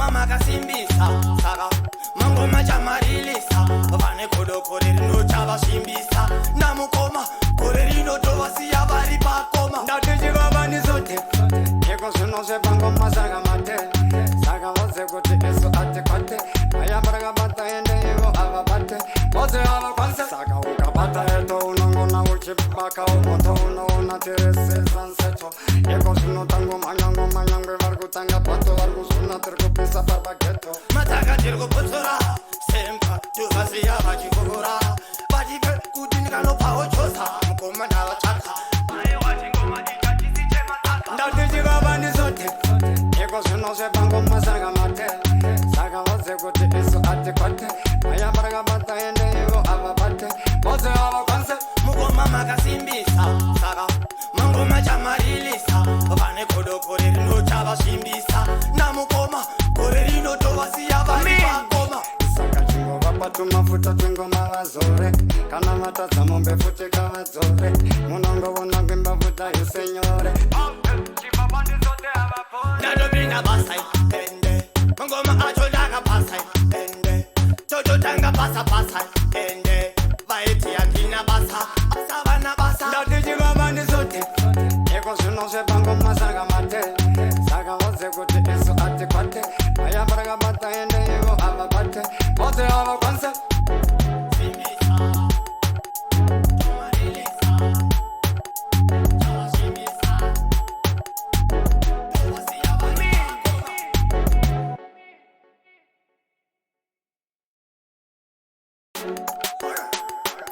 Mama kasimbisa saka mangoma chamarilisa vane kodokore rinochava shimbisa namukoma gore rinotovasiya vari pakoma ndatichivavanizote eko zvino zvepangoma saka mate saka voze kuti isu atikwate ayambarakabata ende ivo avabate voze avakwanise saka ukabata eto unongona uchibakawo moto unoona tiresesanseto eko zvino tangomanyangomanyangwe vari kutanga pato vari kuzvuna tiri kupisa papageto mataka tiri kupotsora sempa tuvasiya vachikokora vatipe kuti ndikanopawo chosa mukoma ndavatsvaka ndatichivavanizote eko zvino zvepangoma saka mate saka voze kuti isu atikwate ayambarakabata ende ivo avabate voze avakwanise mukoma makasimbisa saka mangoma chamarilisa vane kodokore rinochava svimbisa namukoma gore rinotovasiya vari pakoma saka chingova tumafuta twingoma vazore kana matadza mombe futi kavadzore munongovona kwimbafuta yusenyore ndatopinda basa ende mangoma acho ndakapasa ende tototanga basa ende vaiti handina basa savana basa ndatichivavanizote eko zvino zvepangoma saka mate saka voze kuti isu atikwate ayambarakabata ende ivo avabate voze avakwanise Thank you.